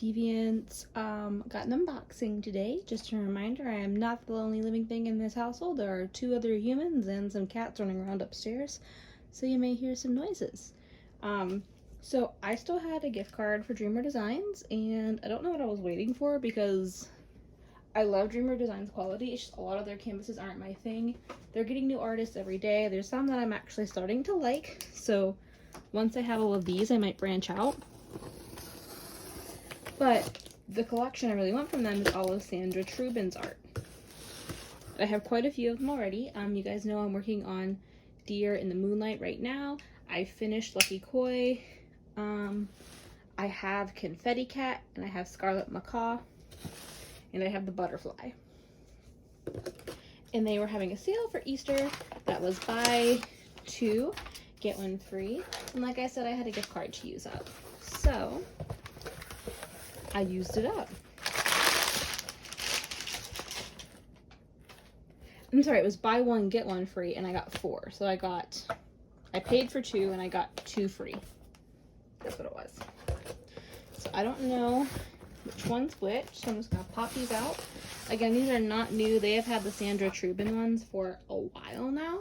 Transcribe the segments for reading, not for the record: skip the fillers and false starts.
Deviants. Got an unboxing today. Just a reminder, I am not the only living thing in this household. There are 2 other humans and some cats running around upstairs, so you may hear some noises. So I still had a gift card for Dreamer Designs, and I don't know what I was waiting for because I love Dreamer Designs quality. It's just a lot of their canvases aren't my thing. They're getting new artists every day. There's some that I'm actually starting to like, so once I have all of these, I might branch out. But the collection I really want from them is all of Sandra Trubin's art. I have quite a few of them already. You guys know I'm working on Deer in the Moonlight right now. I finished Lucky Koi. I have Confetti Cat, and I have Scarlet Macaw, and I have the Butterfly. And they were having a sale for Easter that was buy 2, get 1 free. And like I said, I had a gift card to use up. So I used it up. I'm sorry, it was buy 1, get 1 free, and I got 4. So I paid for 2 and I got 2 free. That's what it was. So I don't know which one's which, so I'm just gonna pop these out. Again, these are not new. They have had the Sandra Trubin ones for a while now.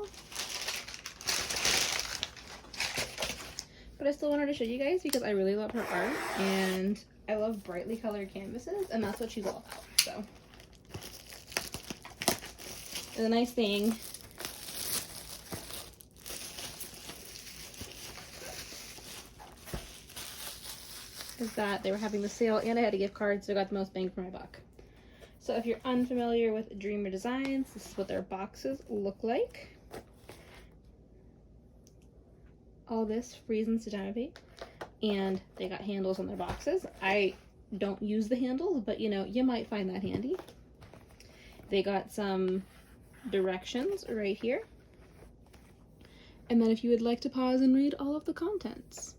But I still wanted to show you guys because I really love her art, and I love brightly colored canvases, and that's what she's all about. So the nice thing is that they were having the sale and I had a gift card, so I got the most bang for my buck. So if you're unfamiliar with Dreamer Designs, this is what their boxes look like. All this freezes to diamond, and they got handles on their boxes. I don't use the handles, but you know, you might find that handy. They got some directions right here, and then if you would like to pause and read all of the contents,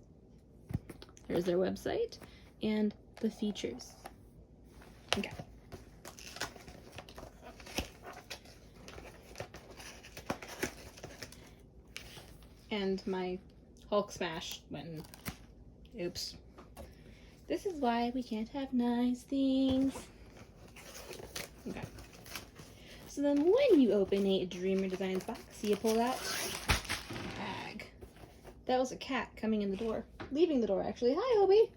there's their website and the features. Okay. And my Hulk smash when, oops. This is why we can't have nice things. Okay. So then when you open a Dreamer Designs box, you pull out a bag. That was a cat coming in the door. Leaving the door, actually. Hi, Hobie!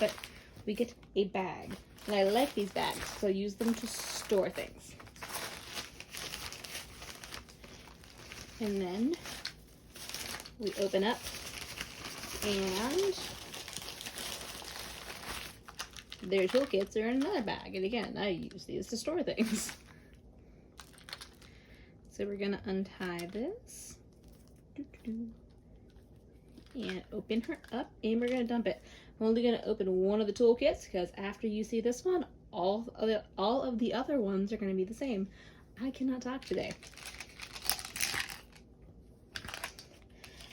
But we get a bag. And I like these bags, so I use them to store things. And then we open up, and their toolkits are in another bag. And again, I use these to store things. So we're gonna untie this and open her up, and we're gonna dump it. I'm only gonna open one of the toolkits because after you see this one, all of the other ones are gonna be the same. I cannot talk today.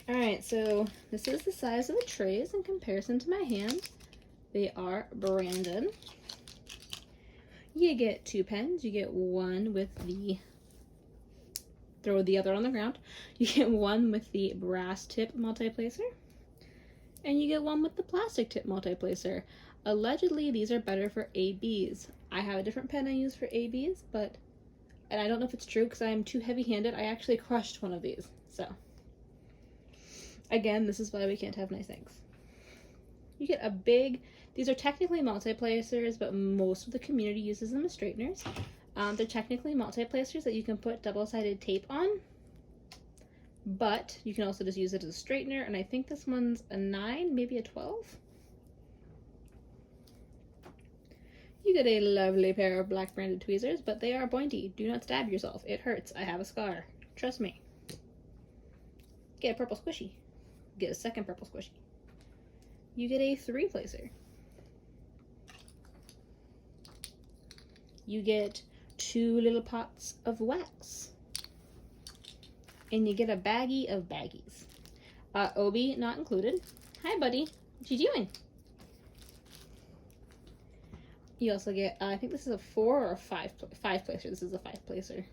Alright, so this is the size of the trays in comparison to my hand. They are Brandon. You get 2 pens. You get one with the, throw the other on the ground. You get one with the brass tip multi-placer. And you get one with the plastic tip multi-placer. Allegedly, these are better for ABs. I have a different pen I use for ABs, but, and I don't know if it's true because I am too heavy-handed. I actually crushed one of these, so. Again, this is why we can't have nice things. You get a big, these are technically multi-placers, but most of the community uses them as straighteners. They're technically multi-placers that you can put double-sided tape on, but you can also just use it as a straightener, and I think this one's a 9, maybe a 12. You get a lovely pair of black branded tweezers, but they are pointy. Do not stab yourself. It hurts. I have a scar. Trust me. Get a purple squishy. Get a second purple squishy. You get a 3-placer. You get 2 little pots of wax. And you get a baggie of baggies. Obi not included. Hi, buddy. What you doing? You also get, I think this is a 4 or a 5-placer. This is a 5-placer.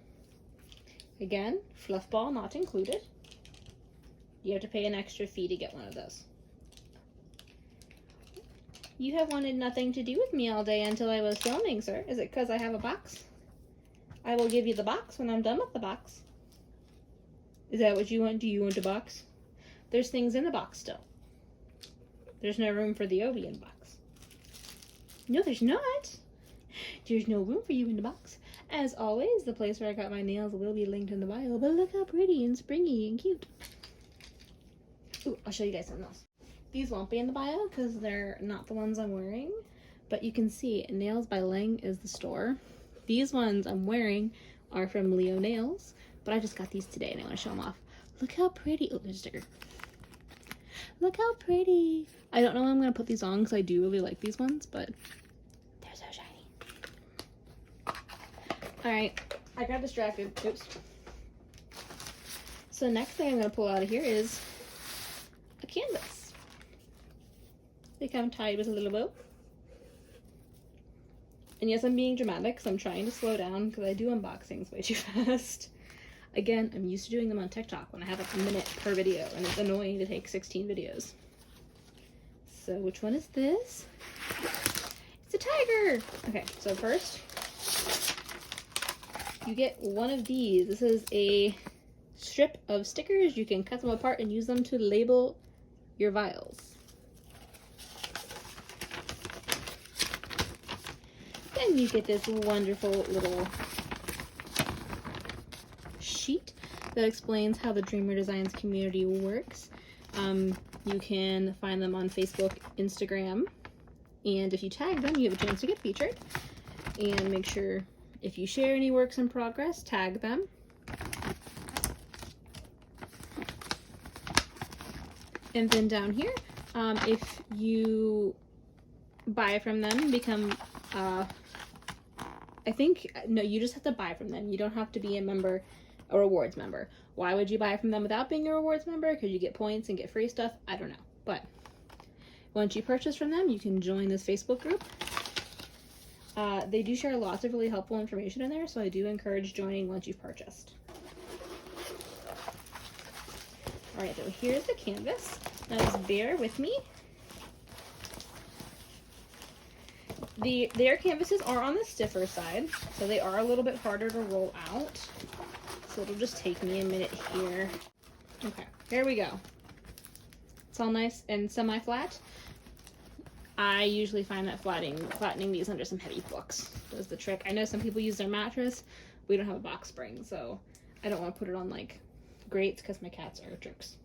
Again, fluff ball not included. You have to pay an extra fee to get one of those. You have wanted nothing to do with me all day until I was filming, sir. Is it because I have a box? I will give you the box when I'm done with the box. Is that what you want? Do you want a box? There's things in the box still. There's no room for the Obi in the box. No, there's not. There's no room for you in the box. As always, the place where I got my nails will be linked in the bio, but look how pretty and springy and cute. Ooh, I'll show you guys something else. These won't be in the bio because they're not the ones I'm wearing, but you can see Nails by Lang is the store. These ones I'm wearing are from Leo Nails, but I just got these today and I want to show them off. Look how pretty. Oh, there's a sticker. Look how pretty. I don't know when I'm going to put these on because I do really like these ones, but they're so shiny. Alright, I got distracted. Oops. So next thing I'm going to pull out of here is a canvas. They come tied with a little bow. And yes, I'm being dramatic because I'm trying to slow down because I do unboxings way too fast. Again, I'm used to doing them on TikTok when I have like a minute per video, and it's annoying to take 16 videos. So which one is this? It's a tiger! Okay, so first, you get one of these. This is a strip of stickers. You can cut them apart and use them to label your vials. Then you get this wonderful little sheet that explains how the Dreamer Designs community works. You can find them on Facebook, Instagram, and if you tag them, you have a chance to get featured. And make sure if you share any works in progress, tag them. And then down here, if you buy from them, become I think, no, you just have to buy from them. You don't have to be a member, a rewards member. Why would you buy from them without being a rewards member? Because you get points and get free stuff? I don't know. But once you purchase from them, you can join this Facebook group. They do share lots of really helpful information in there, so I do encourage joining once you've purchased. Alright, so here's the canvas. Now just bear with me. Their canvases are on the stiffer side, so they are a little bit harder to roll out. So it'll just take me a minute here. Okay, here we go. It's all nice and semi-flat. I usually find that flattening these under some heavy books does the trick. I know some people use their mattress. We don't have a box spring, so I don't want to put it on like grates because my cats are jerks.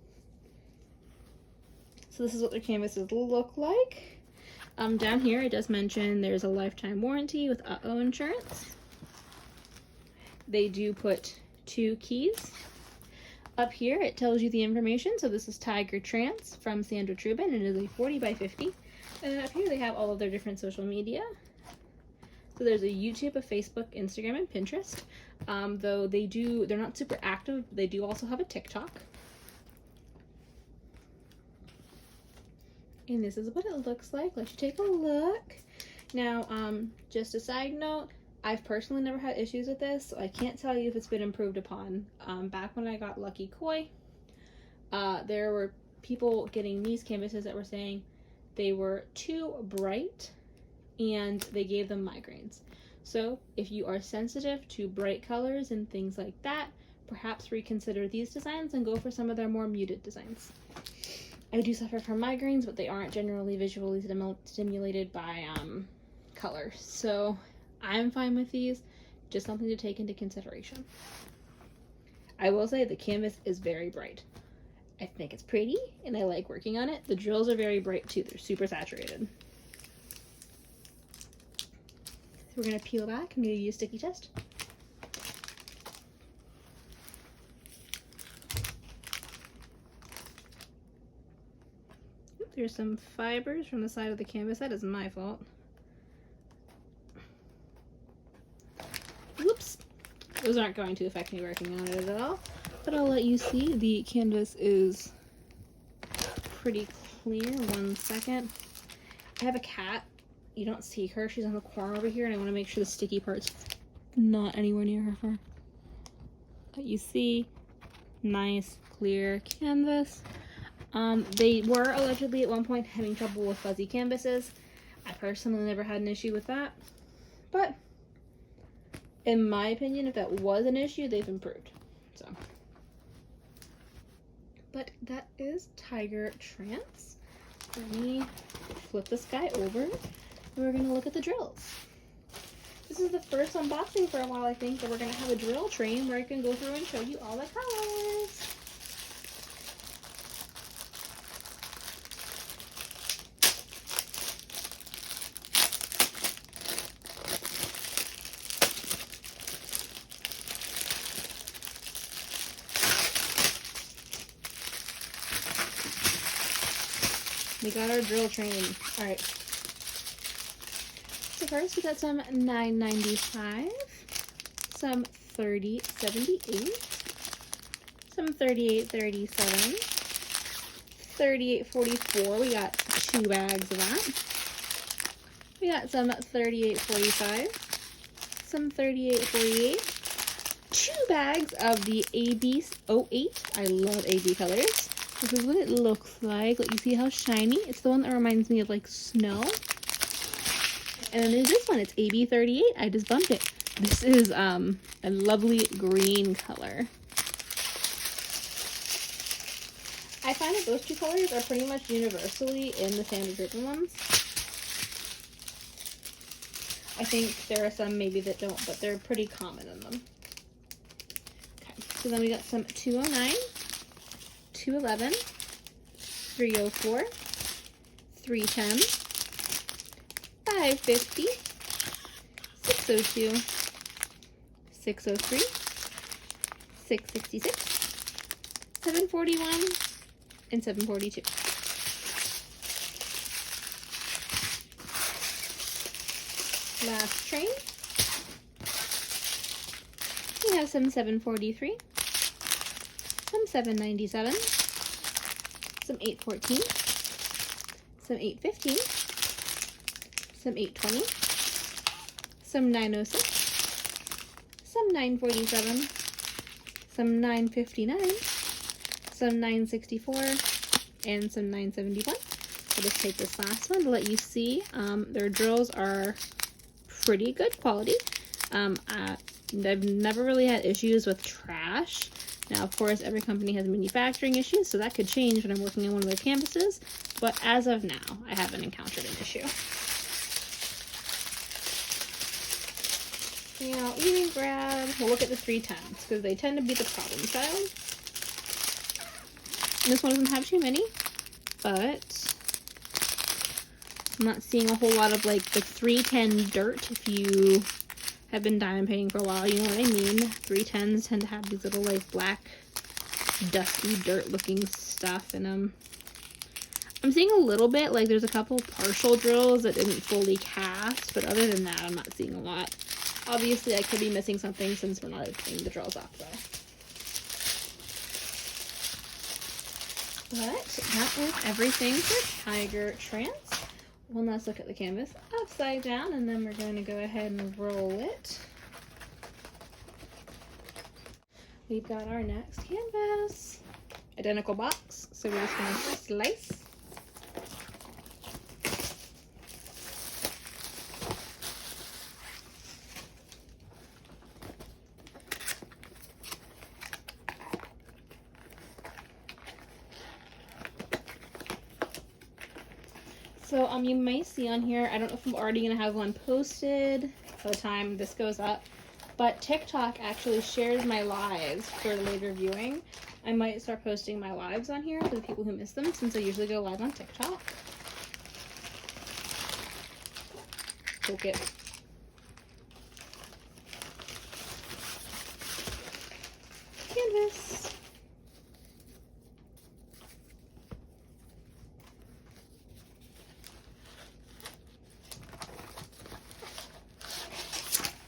So this is what their canvases look like. Down here it does mention there's a lifetime warranty with Uh-Oh insurance. They do put 2 keys. Up here it tells you the information. So this is Tiger Trance from Sandra Trubin, and it is a 40 by 50. And then up here they have all of their different social media. So there's a YouTube, a Facebook, Instagram, and Pinterest. Though they're not super active, but they do also have a TikTok. And this is what it looks like. Let's take a look. Now, just a side note, I've personally never had issues with this, so I can't tell you if it's been improved upon. Back when I got Lucky Koi, there were people getting these canvases that were saying they were too bright and they gave them migraines. So if you are sensitive to bright colors and things like that, perhaps reconsider these designs and go for some of their more muted designs. I do suffer from migraines, but they aren't generally visually stimulated by color. So I'm fine with these, just something to take into consideration. I will say the canvas is very bright. I think it's pretty, and I like working on it. The drills are very bright too. They're super saturated. So we're going to peel back. I'm going to use sticky test. There's some fibers from the side of the canvas. That is my fault. Whoops. Those aren't going to affect me working on it at all. But I'll let you see. The canvas is pretty clear. 1 second. I have a cat. You don't see her. She's on the corner over here, and I want to make sure the sticky part's not anywhere near her fur. But you see, nice, clear canvas. They were allegedly at one point having trouble with fuzzy canvases. I personally never had an issue with that, but in my opinion, if that was an issue, they've improved. So, but that is Tiger Trance. Let me flip this guy over, and we're gonna look at the drills. This is the first unboxing for a while, I think, that we're gonna have a drill train where I can go through and show you all the colors. We got our drill train. Alright. So first we got some $9.95, some $30.78, some $38.37, $38.44. We got 2 bags of that. We got some $38.45, some $38.48, 2 bags of the AB08. I love AB colors. This is what it looks like. Let you see how shiny. It's the one that reminds me of like snow. And then there's this one. It's AB38. I just bumped it. This is a lovely green color. I find that those 2 colors are pretty much universally in the Sandra Trubin ones. I think there are some maybe that don't, but they're pretty common in them. Okay, so then we got some 209. 211, 304, 310, 550, 602, 603, 666, 741, and 742. Last train. We have some 743, some 797, some 814, some 815, some 820, some 906, some 947, some 959, some 964, and some 971. I'll just take this last one to let you see. Their drills are pretty good quality. I've never really had issues with trash. Now, of course, every company has manufacturing issues, so that could change when I'm working on one of their canvases, but as of now, I haven't encountered an issue. Now, we can grab, we'll look at the 310s, because they tend to be the problem child. And this one doesn't have too many, but I'm not seeing a whole lot of, like, the 310 dirt. If you have been diamond painting for a while, you know what I mean. 310s tend to have these little like black dusty dirt looking stuff in them. I'm seeing a little bit, like there's a couple partial drills that didn't fully cast, but other than that I'm not seeing a lot. Obviously I could be missing something since we're not taking the drills off though. But that is everything for Tiger Trance. Well, let's look at the canvas upside down, and then we're going to go ahead and roll it. We've got our next canvas. Identical box, so we're just going to slice. So you might see on here, I don't know if I'm already going to have one posted by the time this goes up, but TikTok actually shared my lives for later viewing. I might start posting my lives on here for the people who miss them, since I usually go live on TikTok. Poke it. Canvas.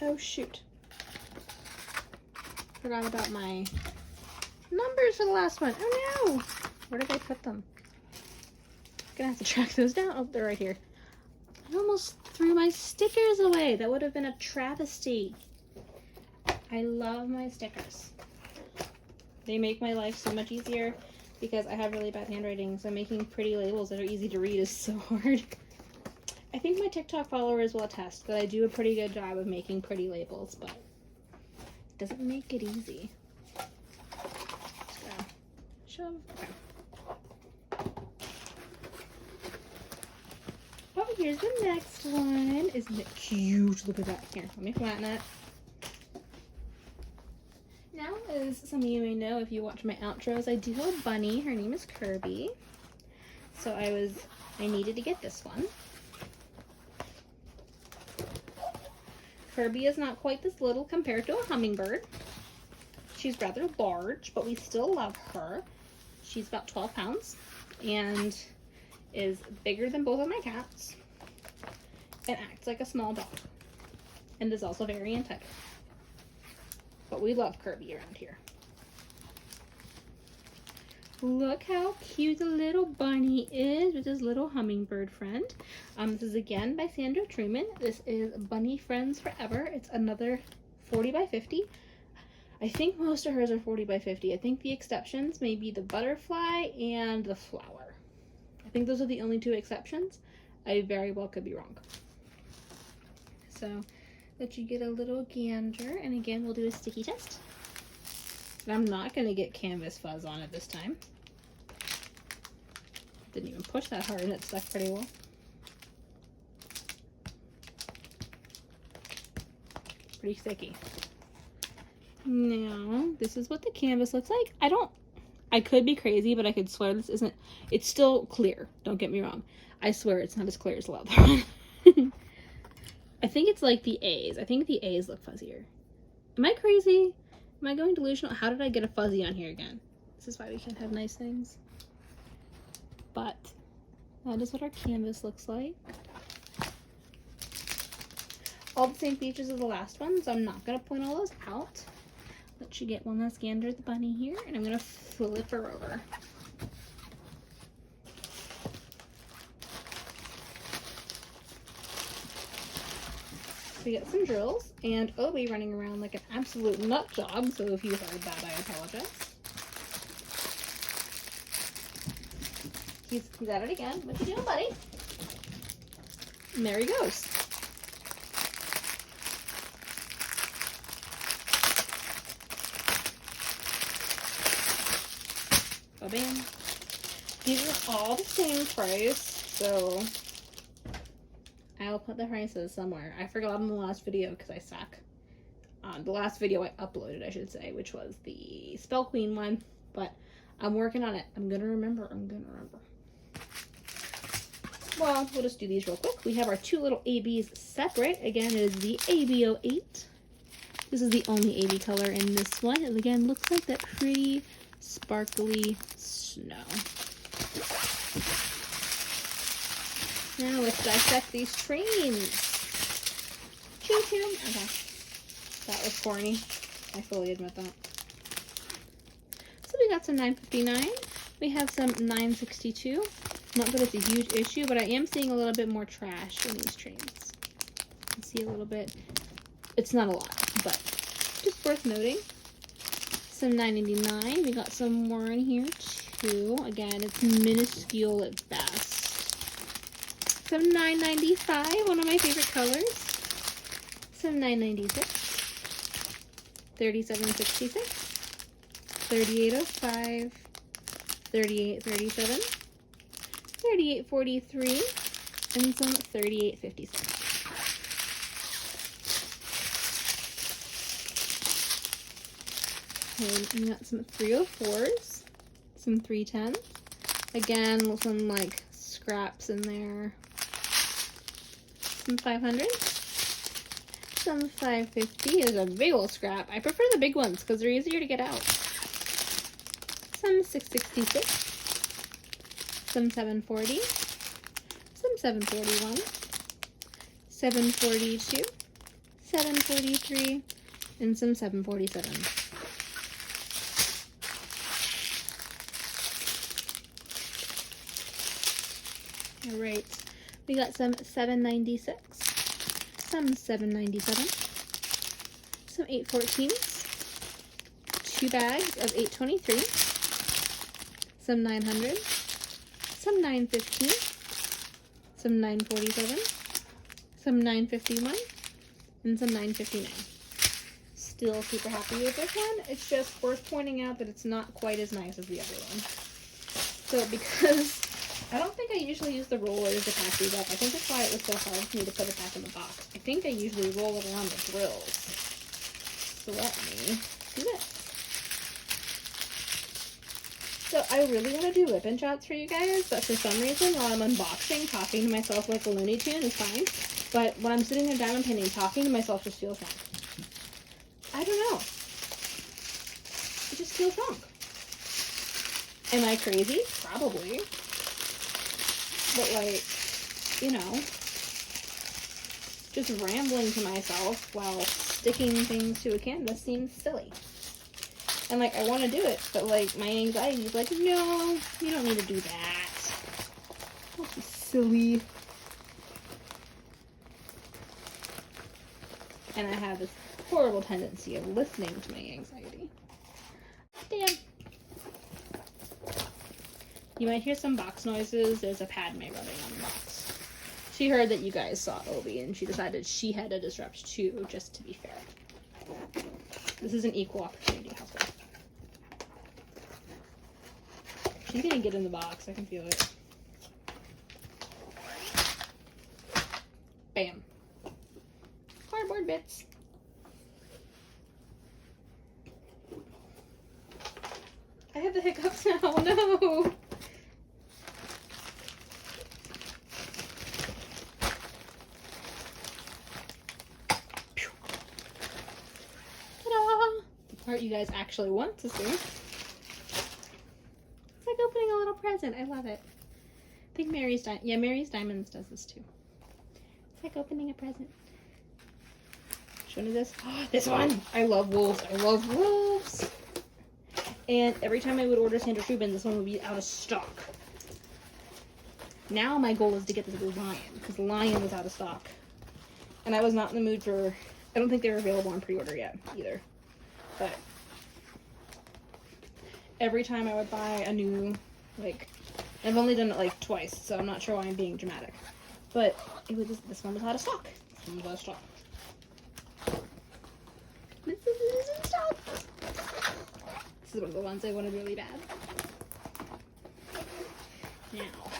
Oh shoot. Forgot about my numbers for the last one. Oh no! Where did I put them? Gonna have to track those down. Oh, they're right here. I almost threw my stickers away. That would have been a travesty. I love my stickers. They make my life so much easier because I have really bad handwriting, so making pretty labels that are easy to read is so hard. I think my TikTok followers will attest that I do a pretty good job of making pretty labels, but it doesn't make it easy. So, shove. Okay. Oh, here's the next one. Isn't it cute? Look at that. Here, let me flatten it. Now, as some of you may know, if you watch my outros, I do have a bunny. Her name is Kirby. So I needed to get this one. Kirby is not quite this little compared to a hummingbird. She's rather large, but we still love her. She's about 12 pounds and is bigger than both of my cats and acts like a small dog and is also very entitled. But we love Kirby around here. Look how cute the little bunny is with his little hummingbird friend. This is again by Sandra Trubin. This is Bunny Friends Forever. It's another 40 by 50. I think most of hers are 40 by 50. I think the exceptions may be the butterfly and the flower. I think those are the only two exceptions. I very well could be wrong. So let you get a little gander, and again we'll do a sticky test. And I'm not going to get canvas fuzz on it this time. Didn't even push that hard and it stuck pretty well. Pretty sticky. Now, this is what the canvas looks like. I could be crazy, but I could swear this isn't, it's still clear. Don't get me wrong. I swear it's not as clear as the other one. I think it's like the A's. I think the A's look fuzzier. Am I crazy? Am I going delusional? How did I get a fuzzy on here again? This is why we can't have nice things. But that is what our canvas looks like. All the same features as the last one, so I'm not going to point all those out. Let you get one last gander at the bunny here, and I'm going to flip her over. We got some drills, and Obi running around like an absolute nut job, so if you heard that, I apologize. He's at it again. What you doing, buddy? And there he goes. Ba-bam. These are all the same price, so I'll put the prices somewhere. I forgot in the last video because I suck. The last video I uploaded, I should say, which was the Spell Queen one, but I'm working on it. I'm gonna remember. Well, we'll just do these real quick. We have our two little ABs separate. Again, it is the AB08. This is the only AB color in this one. And again, looks like that pretty sparkly snow. Now let's dissect these trains. Choo choo. Okay. That was corny. I fully admit that. So we got some 959. We have some 962. Not that it's a huge issue, but I am seeing a little bit more trash in these trains. You can see a little bit. It's not a lot, but just worth noting. Some 999. We got some more in here too. Again, it's minuscule at best. Some 995, one of my favorite colors. Some 996. 3766. 3805. 3837. 3843, and some 3856. Okay, we got some 304s, some 310s. Again, with some like scraps in there. Some 500s. Some 550 is a big old scrap. I prefer the big ones because they're easier to get out. Some 666. Some 740, some 741, 742, 743, and some 747. All right, we got some 796, some 797, some 814s, 2 bags of 823, some 900. Some 915, some 947, some 951, and some 959. Still super happy with this one. It's just worth pointing out that it's not quite as nice as the other one. So because I don't think I usually use the rollers to pack these up. I think that's why it was so hard for me to put it back in the box. I think I usually roll it around the drills. So let me do this. So I really want to do lip and shots for you guys, but for some reason while I'm unboxing, talking to myself like a Looney Tune is fine. But when I'm sitting there diamond painting, talking to myself just feels wrong. I don't know. It just feels wrong. Am I crazy? Probably. But like, you know, just rambling to myself while sticking things to a canvas seems silly. And like, I want to do it, but like, my anxiety is like, no, you don't need to do that. Don't be silly. And I have this horrible tendency of listening to my anxiety. Damn. You might hear some box noises. There's a Padme rubbing on the box. She heard that you guys saw Obi, and she decided she had to disrupt too, just to be fair. This is an equal opportunity household. She's gonna get in the box. I can feel it. Bam. Cardboard bits. I have the hiccups now. No. Ta-da! The part you guys actually want to see. It's like opening a little present. I love it. I think Mary's Diamonds does this too. It's like opening a present. Which one is this? Oh, this one! I love wolves. I love wolves! And every time I would order Sandra Trubin, this one would be out of stock. Now my goal is to get this lion, because the lion was out of stock. And I was not in the mood for... I don't think they were available on pre-order yet, either. But every time I would buy a new, like... I've only done it, like, twice, so I'm not sure why I'm being dramatic. But it was just, this one was out of stock. This one was out of stock. This is in stock! This is one of the ones I wanted really bad. Now,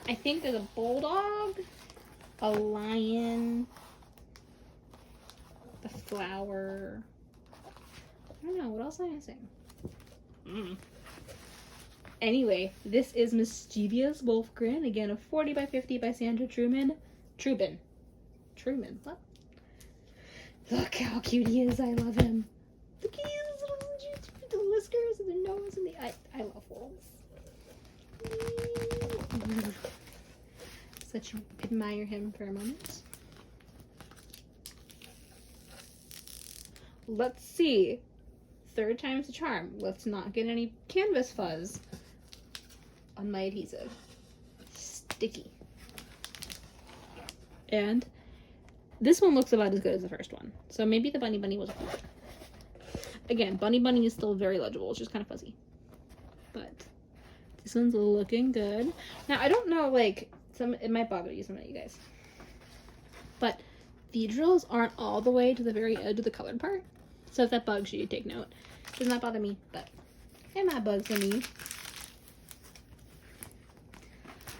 I think there's a bulldog, a lion, the flower. I don't know, what else am I missing? Anyway, this is Mischievous Wolfgren. Again, a 40 by 50 by Sandra Trubin. Trubin. What? Look how cute he is. I love him. Look at his little whiskers and the nose and the eye. I love wolves. So that you admire him for a moment. Let's see. Third time's the charm. Let's not get any canvas fuzz on my adhesive. Sticky. And this one looks about as good as the first one. So maybe the Bunny was a flop. Again, Bunny is still very legible. It's just kind of fuzzy. But this one's looking good. Now, I don't know, like, it might bother you, some of you guys. But the drills aren't all the way to the very edge of the colored part. So if that bugs you, take note. It does not bother me, but it might bug some of you.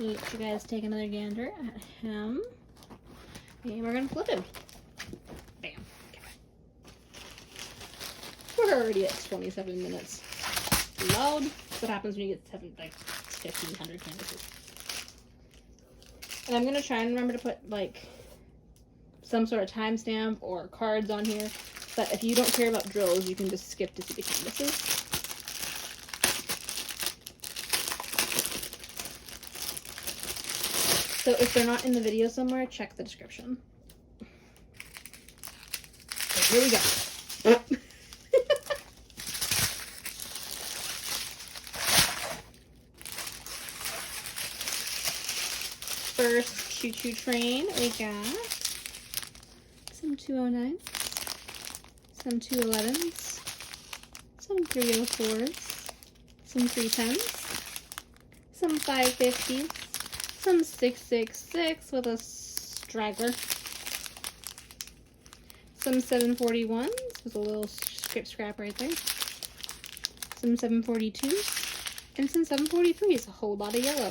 Let you guys take another gander at him. And we're going to flip him. Bam. Okay. We're already at 27 minutes. Loud. That's what happens when you get 1,500 canvases. And I'm going to try and remember to put, like, some sort of timestamp or cards on here. But if you don't care about drills, you can just skip to see the canvases. So if they're not in the video somewhere, check the description. So here we go. First choo-choo train, we got some 209s, some 211s, some 304s, some 310s, some 550s, some 666 with a straggler. Some 741s with a little scrap right there. Some 742s. And some 743s, a whole lot of yellow.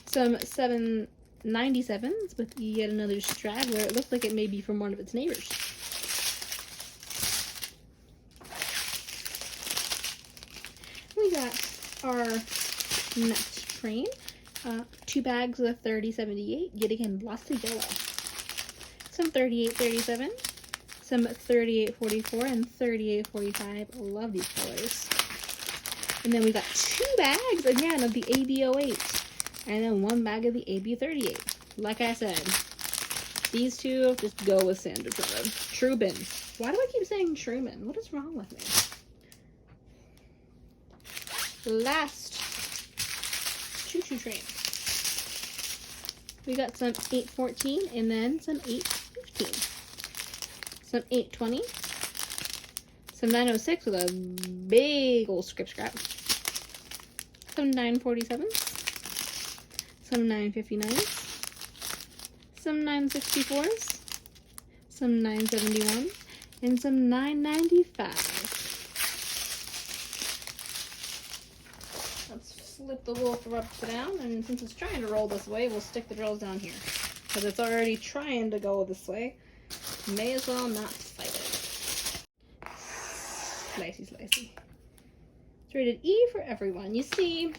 Some 797s with yet another straggler. It looks like it may be from one of its neighbors. We got our next train. 2 bags of 3078. Yet again, lots of yellow. Some 3837. Some 3844 and 3845. Love these colors. And then we got 2 bags again of the AB08. And then 1 bag of the AB38. Like I said, these two just go with Sandra Trubin. Why do I keep saying Truman? What is wrong with me? Last choo-choo train. We got some 814 and then some 815. Some 820. Some 906 with a big old scrap. Some 947. Some 959s. Some 964s. Some 971. And some 995. Flip the wolf upside down, and since it's trying to roll this way, we'll stick the drills down here. Because it's already trying to go this way. May as well not fight it. Slicey. It's rated E for everyone. You see,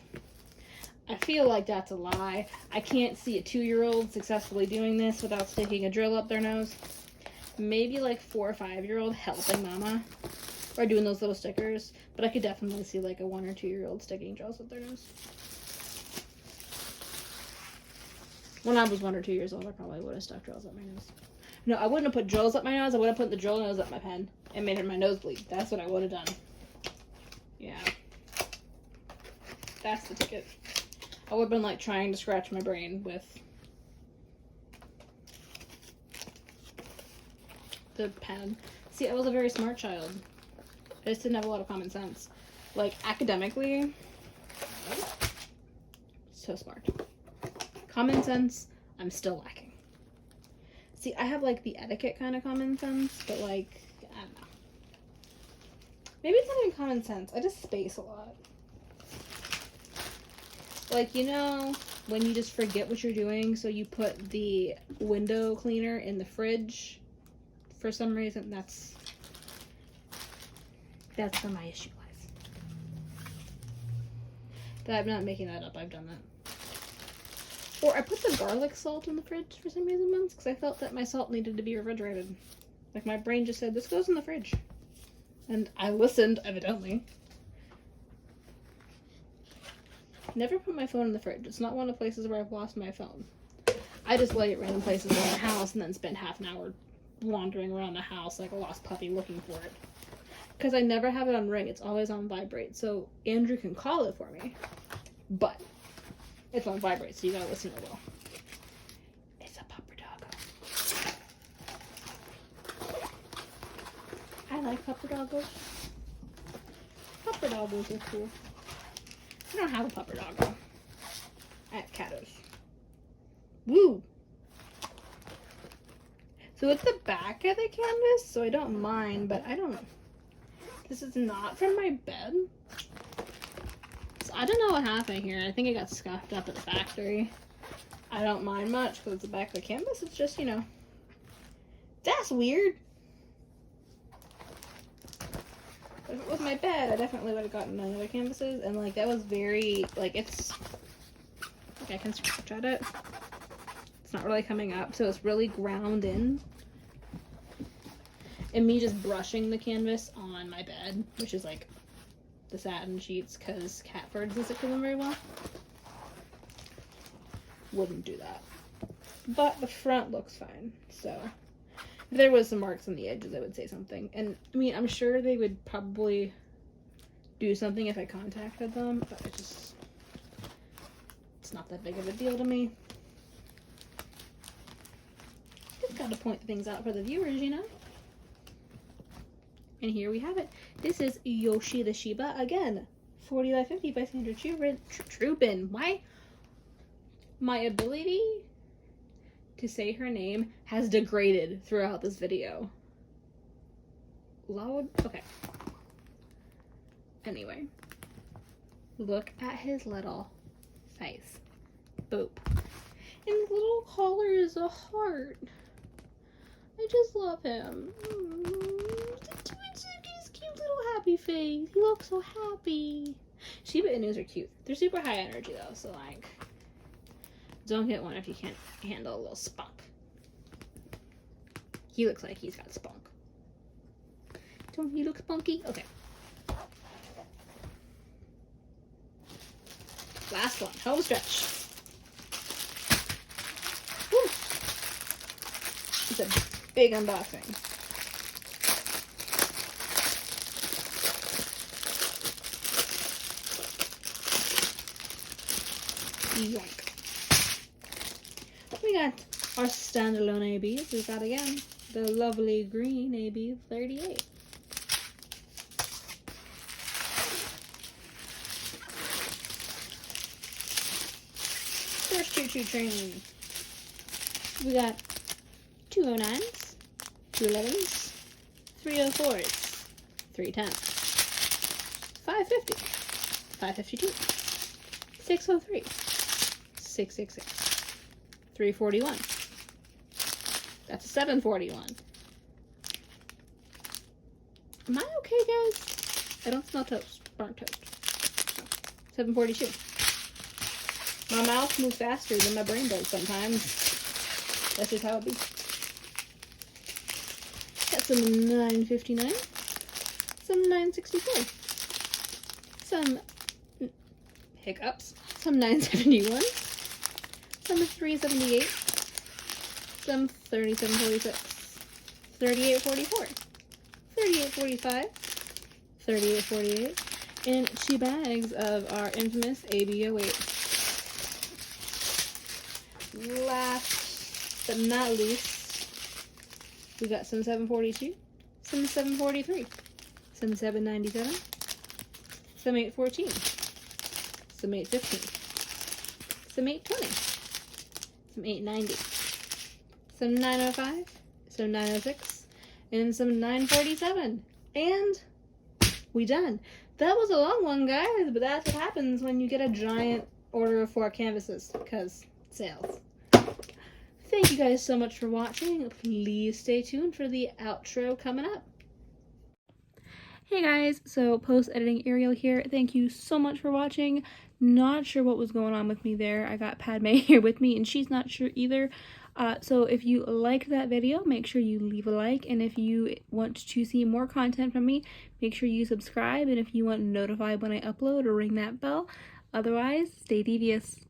I feel like that's a lie. I can't see a 2-year-old successfully doing this without sticking a drill up their nose. Maybe like 4 or 5-year-old helping mama. Or doing those little stickers, but I could definitely see like a 1 or 2-year-old sticking drills up their nose. When I was 1 or 2 years old, I probably would have stuck drills up my nose. No, I wouldn't have put drills up my nose. I would have put the drill nose up my pen and made my nose bleed. That's what I would have done. Yeah. That's the ticket. I would have been like trying to scratch my brain with the pen. See, I was a very smart child. I just didn't have a lot of common sense. Like, academically, so smart. Common sense, I'm still lacking. See, I have, like, the etiquette kind of common sense, but, like, I don't know. Maybe it's not even common sense. I just space a lot. Like, you know, when you just forget what you're doing, so you put the window cleaner in the fridge for some reason, that's where my issue lies. But I'm not making that up. I've done that. Or I put the garlic salt in the fridge for some reason once because I felt that my salt needed to be refrigerated. Like my brain just said, this goes in the fridge. And I listened, evidently. Never put my phone in the fridge. It's not one of the places where I've lost my phone. I just lay it random places in the house and then spend half an hour wandering around the house like a lost puppy looking for it. Because I never have it on ring. It's always on vibrate. So Andrew can call it for me. But it's on vibrate, so you gotta listen to it well. It's a pupper doggo. I like pupper doggos. Pupper doggos are cool. I don't have a pupper doggo. I have cattos. Woo! So it's the back of the canvas, so I don't mind, but I don't... This is not from my bed. So I don't know what happened here. I think it got scuffed up at the factory. I don't mind much because it's the back of the canvas. It's just, you know. That's weird. If it was my bed, I definitely would have gotten none of the canvases. And, like, that was very, like, it's... Like, I can scratch at it. It's not really coming up, so it's really ground in. And me just brushing the canvas on my bed, which is like the satin sheets, because Catford doesn't stick to them very well. Wouldn't do that. But the front looks fine, so if there was some marks on the edges, I would say something. And I mean, I'm sure they would probably do something if I contacted them, but it's not that big of a deal to me. Just gotta point things out for the viewers, you know? And here we have it. This is Yoshi the Shiba. Again, 40 by 50 by Sandra Trubin. My ability to say her name has degraded throughout this video. Loud? Okay. Anyway. Look at his little face. Boop. And the little collar is a heart. I just love him. It's his cute little happy face. He looks so happy. Shiba Inus are cute. They're super high energy though, so like, don't get one if you can't handle a little spunk. He looks like he's got spunk. Don't he look spunky? Okay. Last one. Home stretch. Woo. It's a big unboxing. Yoink. We got our standalone ABs. We got again the lovely green AB 38. First choo-choo train. We got 209s, 211s, 304s, 310s, 550, 552, 603, 666, 341. That's a 741. Am I okay, guys? I don't smell toast. Burnt toast. So, 742. My mouth moves faster than my brain does sometimes. That's just how it be. Got some 959. Some 964. Some hiccups. Some 971. Some 378. Some 3746. 3844. 3845. 3848. And 2 bags of our infamous AB08. Last but not least, we got some 742, some 743, some 797, some 814, some 815, some 820, some 890, some 905, some 906, and some 947. And we done. That was a long one, guys, but that's what happens when you get a giant order of 4 canvases, because sales. Thank you guys so much for watching. Please stay tuned for the outro coming up. Hey guys, so post-editing Ariel here. Thank you so much for watching. Not sure what was going on with me there. I got Padme here with me and she's not sure either. So if you liked that video, make sure you leave a like. And if you want to see more content from me, make sure you subscribe. And if you want notified when I upload or ring that bell. Otherwise, stay devious.